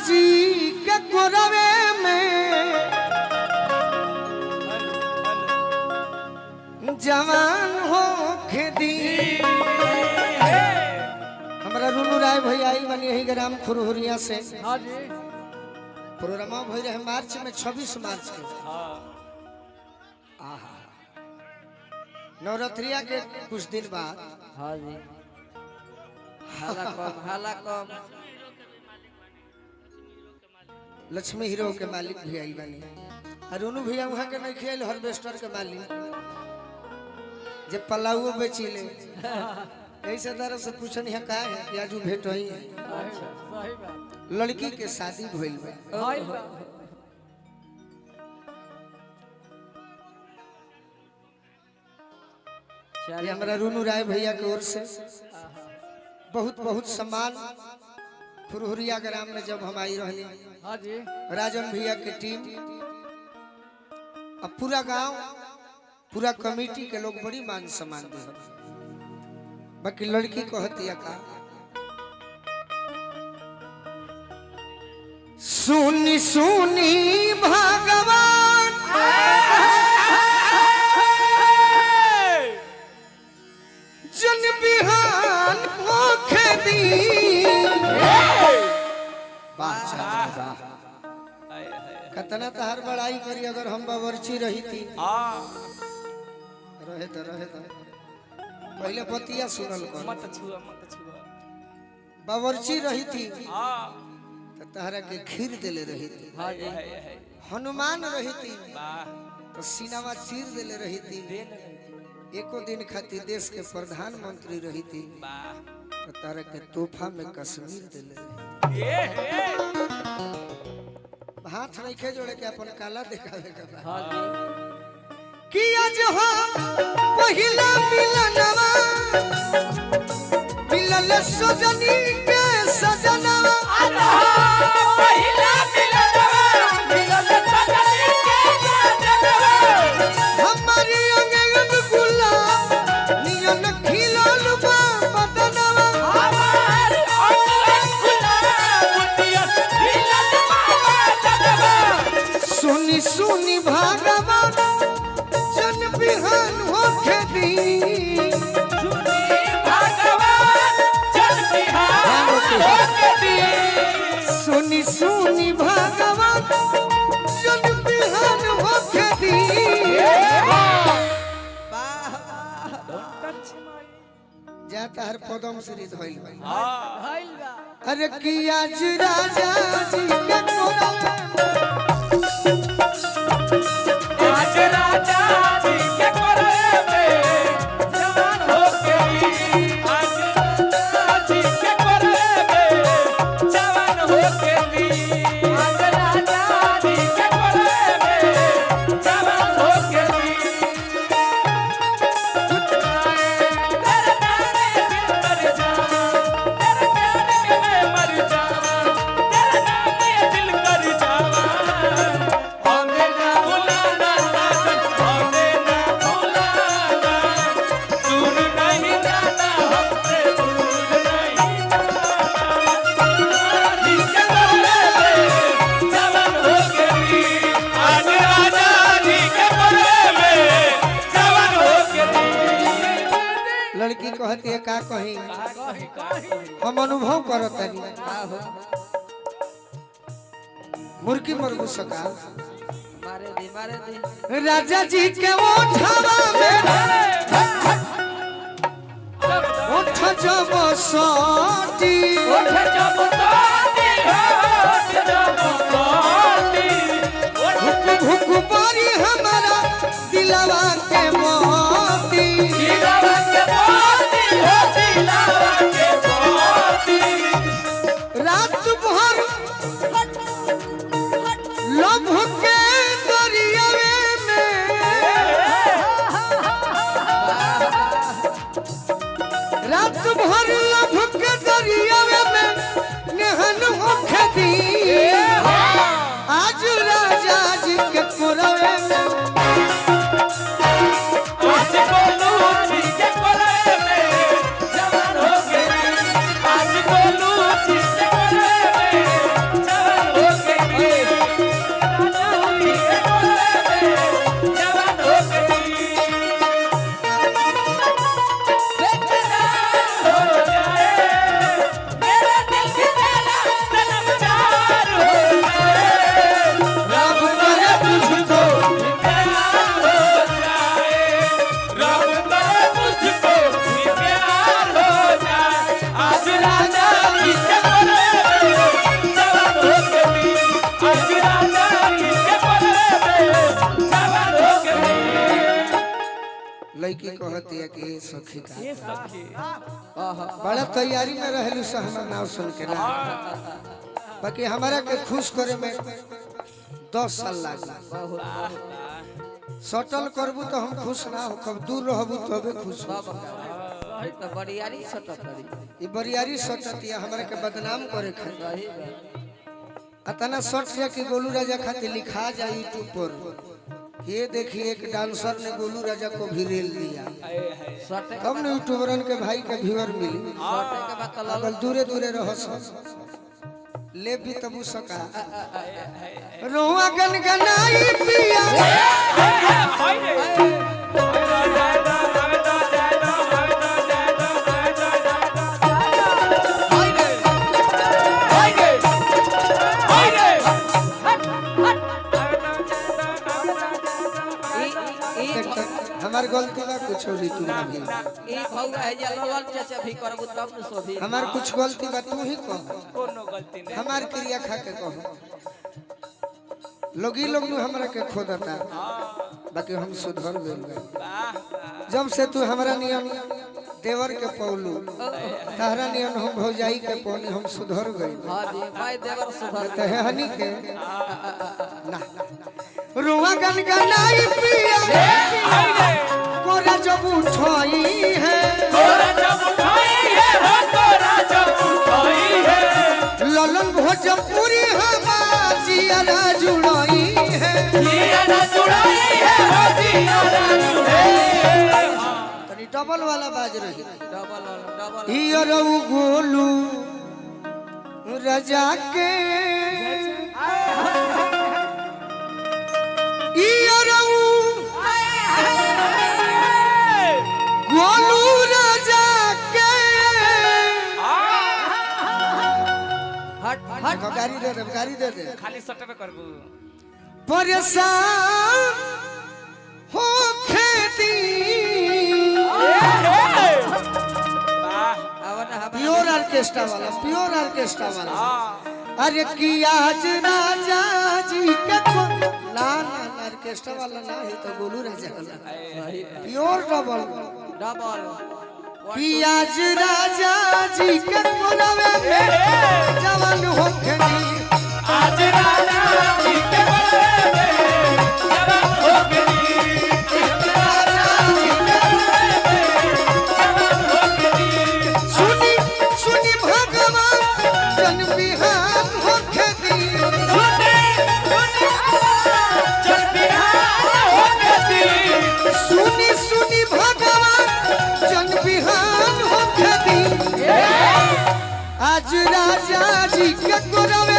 जी के कोरवे में जवान हो खेती हमारा रुनु राय भैया आई बनी यही ग्राम खुरहुरिया से। हाँ जी प्रोग्राम हो रहे मार्च में 26 मार्च के नवरात्रिया के कुछ दिन बाद। हाँ जी हाला कम लक्ष्मी हीरो के मालिक भी आई बनी और रुनु भैया वहाँ के नहीं खेल हार्वेस्टर के मालिक जे पलाऊ बेचिले ऐसे तरह से पूछन है का है कि आज भेंट हुई है। सही बात लड़की के शादी भइल बा। ये हमारा रुनु राय भैया की ओर से बहुत बहुत सम्मान। खुरहुरिया ग्राम में जब हम आई रहली हाँ जी राजन भैया की टीम अब पूरा गांव पूरा कमेटी के लोग बड़ी मान सम्मान दे। बाकी लड़की को हतिया का सुनी सुनी भगवान जन बिहान होखे दी कतना तहार बड़ाई करी अगर हम बावर्ची रही थी। रहे तो पहले बतिया सुनल कर मत छुआ बावर्ची रही थी तो तहरा के खीर देले रही थी। हाँ जी हनुमान रही थी तो सीनावा चीर देले रही थी। एको दिन खातिर देश के प्रधानमंत्री रही थी तो तहरा के तोहफा में कश्मीर देले रही। हाथ नहीं खे जोड़े के अपन काला दिखावे के बा। हाँ जी कि आज हो पहिला मिलनवा मिलल सजनी के सजनवा आज हो पहिला मिलनवा मिलल सजनी के सजनवा हमारी अंग अंग गुलाब नियन खिलल बा बदनवा हमार अंग गुलाब नियन खिलल बा बदनवा सुनी सुनी भगवान जन बिहान होखे दी सुनी भगवान जन बिहान होके दी सुनी सुनी भगवान जन बिहान होखे दी जाता हर पदम श्री धइल बा। हाइल बा अरे कि आज राजा जी के कोरवे आज राजा जी के कोरवे में जवान होके दी आज राजा जी के कोरवे में जवान होके दी आज राजा जी के कोरवे में जवान होके दी तेरे प्यारे दिल कर जावा तेरे नाम दिल कर जावा हमें ना भुलाना साजन हमें ना भुलाना दूर नहीं जाना हमसे दूर नहीं जाना जी के कोरवे में जवान हो गई आज राजा जी के कोरवे में जवान हो गई लड़की कहती है का कही हम अनुभव करतनी मुर्गी मरगू सका मारे दी राजा जी के ओठवा में ओठ जब सोटी उठ जब सोती उठ जब सोती भुक भुक बारी हमारा दिलवा के मोती दिलवा के मोती हो दिलवा के मोती रात भर लभ के दरियावे में रात भर लभ के दरियावे में नेहन होखे दी आज राजा जी के कोरवे में आज बोलू जी के कोरवे में जवान हो गई आज बोलू जी के कोरवे में जवान लड़की कहती है कि सखी का ये सखी बड़ा तैयारी में रहलू से हमार नाम सुन के ना बाकी हमारा के खुश करे में 10 साल लागला सटल करबू तो हम खुश ना हो कब दूर रहबू तबे खुश हो तो बरियारी सटक करी ई बरियारी सटतिया हमरा के बदनाम करे खातिर सही बात अतना सट से कि गोलू राजा खातिर लिखा जाए यूट्यूब पर ये देखिए एक डांसर ने गोलू राजा को भी रेल दिया सटे तब न यूट्यूबरन के भाई के व्यूअर मिली सटे के बाद तो अगर दूरे दूरे रहो ले भी तबू सका रोआ गनगनाई पिया हमार गलती बा कुछ होरी तू नहीं ई भौरा है जे ललन चाचा भी करबू तब न सोभी हमार कुछ गलती बा तू ही कह कोनो गलती नहीं हमार क्रिया खा के कह लोगी लोग नु हमरा के खोदता बाकी हम सुधर गइल बा जब से तू हमरा नियम देवर के पौलू तहरा नियम हम भौजाई के पौनी हम सुधर गइल हां जी भाई देवर सुधर तहे हनी के ना रुआ गनगनाई पिया कोरा जब उठाई है तोरा जब उठाई है हो तोरा जब उठाई है ललन भोजपुरी हमार जिया जुड़ाई है जिया ना जुड़ाई है हो जिया ना जुड़ाई तनी डबल वाला बाज रही डबल डबल हियर गोलू राजा के हियर गोलू राजा के हट हट गाड़ी दे दे खाली सटबे करबू परेशान हो खेती प्योर ऑर्केस्ट्रा वाला अरे कि आज राजा जी के ना ऑर्केस्ट्रा वाला ना है तो गोलू राजा वाला प्योर डबल डबल कि आज राजा जी के कोनवे में जवान हो खेती आज राजा जी के बड़े में जवान हो गई सुनी सुनी भगवान जन बिहान हो खेती चल बिहार हो गई सुनी सुनी भगवान जन बिहान हो खेती आज राजा जी के कोरवे